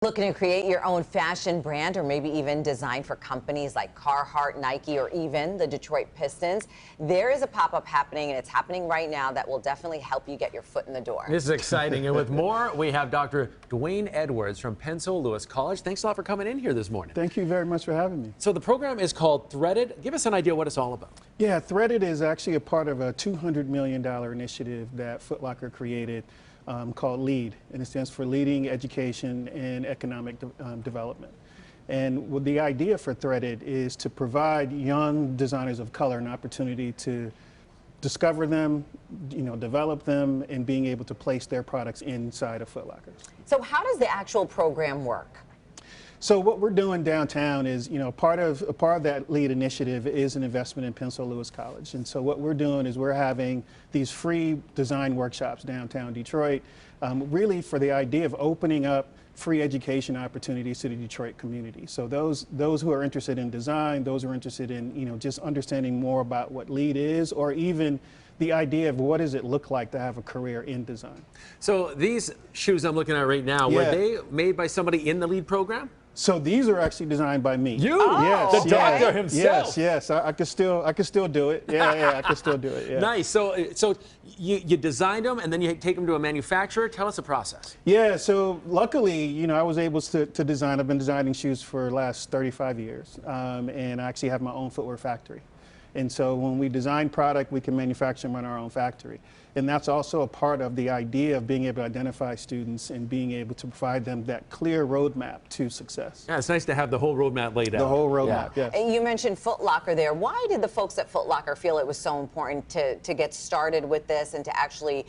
Looking to create your own fashion brand or maybe even design for companies like Carhartt, Nike, or even the Detroit Pistons? There is a pop-up happening, and it's happening right now that will definitely help you get your foot in the door. This is exciting. And with more, we have Dr. Dwayne Edwards from Pensole Lewis College. Thanks a lot for coming in here this morning. Thank you very much for having me. So the program is called Threaded. Give us an idea what it's all about. Yeah, Threaded is actually a part of a $200 million initiative that Foot Locker created called LEAD, and it stands for Leading Education and Economic Development. And the idea for Threaded is to provide young designers of color an opportunity to discover them, develop them, and being able to place their products inside of Foot Locker. So how does the actual program work? So what we're doing downtown is, part of that LEAD initiative is an investment in Pensole Lewis College. And so what we're doing is we're having these free design workshops downtown Detroit, really for the idea of opening up free education opportunities to the Detroit community. So those who are interested in design, those who are interested in, just understanding more about what LEAD is, or even the idea of what does it look like to have a career in design. So these shoes I'm looking at right now, were they made by somebody in the LEAD program? So these are actually designed by me. You? Oh, yes, the doctor himself. Yes. I could still do it. Yeah, I could still do it. Yeah. Nice. So you designed them and then you take them to a manufacturer. Tell us the process. Yeah. So luckily, I was able to design. I've been designing shoes for the last 35 years, and I actually have my own footwear factory. And so when we design product, we can manufacture them in our own factory. And that's also a part of the idea of being able to identify students and being able to provide them that clear roadmap to success. Yeah, it's nice to have the whole roadmap laid out. The whole roadmap, yes. And you mentioned Foot Locker there. Why did the folks at Foot Locker feel it was so important to get started with this and to actually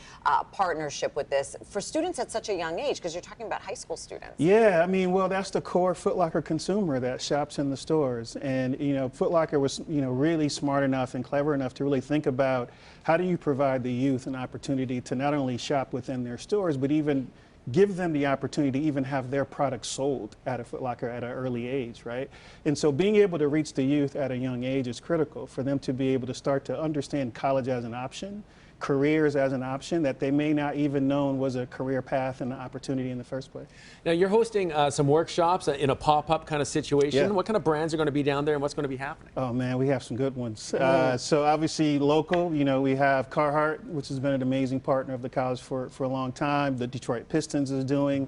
partnership with this for students at such a young age? Because you're talking about high school students. Yeah, well, that's the core Foot Locker consumer that shops in the stores. And, Foot Locker was, really smart enough and clever enough to really think about how do you provide the youth an opportunity to not only shop within their stores, but even give them the opportunity to even have their products sold at a Foot Locker at an early age, right? And so being able to reach the youth at a young age is critical for them to be able to start to understand college as an option, careers as an option that they may not even known was a career path and an opportunity in the first place. Now you're hosting some workshops in a pop-up kind of situation. Yeah. What kind of brands are going to be down there and what's going to be happening? Oh man, we have some good ones. So obviously local, we have Carhartt, which has been an amazing partner of the college for a long time. The Detroit Pistons is doing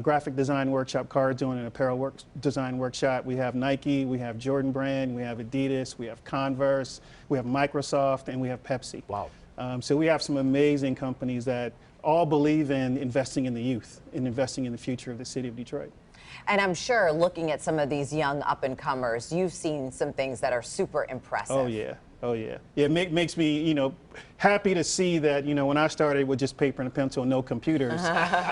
graphic design workshop, Carhartt doing an apparel design workshop. We have Nike, we have Jordan Brand, we have Adidas, we have Converse, we have Microsoft, and we have Pepsi. Wow. So we have some amazing companies that all believe in investing in the youth and investing in the future of the city of Detroit. And I'm sure looking at some of these young up-and-comers, you've seen some things that are super impressive. Oh, yeah. Oh, yeah. It makes me, happy to see that, when I started with just paper and a pencil, no computers,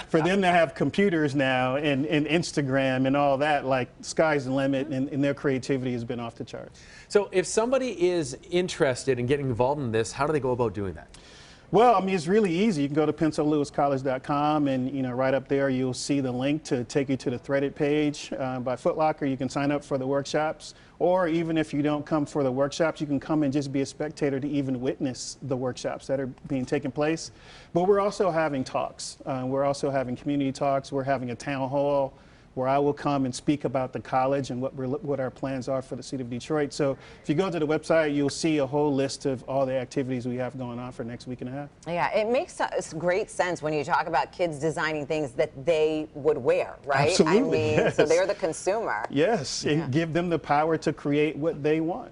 for them to have computers now and Instagram and all that, like sky's the limit, and their creativity has been off the charts. So if somebody is interested in getting involved in this, how do they go about doing that? Well, it's really easy. You can go to PensoleLewisCollege.com and, right up there, you'll see the link to take you to the Threaded page by Foot Locker. You can sign up for the workshops, or even if you don't come for the workshops, you can come and just be a spectator to even witness the workshops that are being taken place. But we're also having talks. We're also having community talks. We're having a town hall where I will come and speak about the college and what our plans are for the city of Detroit. So if you go to the website, you'll see a whole list of all the activities we have going on for the next week and a half. Yeah, it makes great sense when you talk about kids designing things that they would wear, right? Absolutely, yes. So they're the consumer. Yes, and give them the power to create what they want.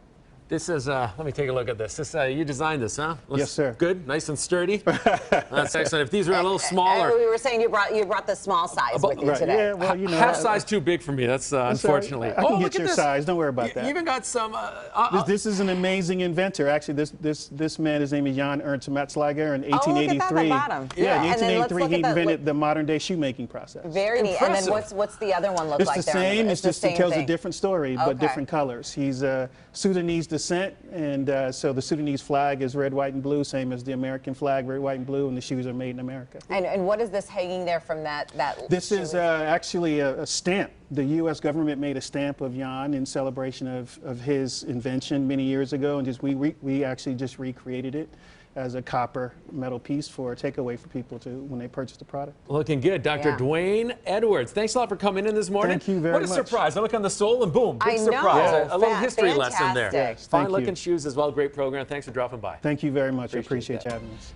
This is, let me take a look at this. You designed this, huh? Looks yes, sir. Good, nice and sturdy. That's excellent. If these were a little smaller. We were saying you brought the small size with you today. Yeah, well, half size too big for me. That's unfortunately. I can get your size. Don't worry about that. You even got some. This is an amazing inventor. Actually, this man, his name is Jan Ernst Metzlager in 1883. Oh, look at that at the bottom. Yeah, in 1883 he invented the modern day shoemaking process. Very neat. And then what's the other one look like? It's the same. It's just it tells a different story, but different colors. He's Sudanese descent, and so the Sudanese flag is red, white, and blue, same as the American flag, red, white, and blue, and the shoes are made in America. And what is this hanging there from that? This is actually a stamp. The U.S. government made a stamp of Jan in celebration of his invention many years ago, and we actually just recreated it. as a copper metal piece for a takeaway for people to when they purchase the product. Looking good. Dr. Yeah. Dwayne Edwards, thanks a lot for coming in this morning. Thank you very much. What a surprise. I look on the sole and boom, big I know. surprise. Yeah. A little history lesson there. Fantastic. Thank Fine looking you. shoes as well. Great program. Thanks for dropping by. Thank you very much. I Appreciate appreciate that. you having us.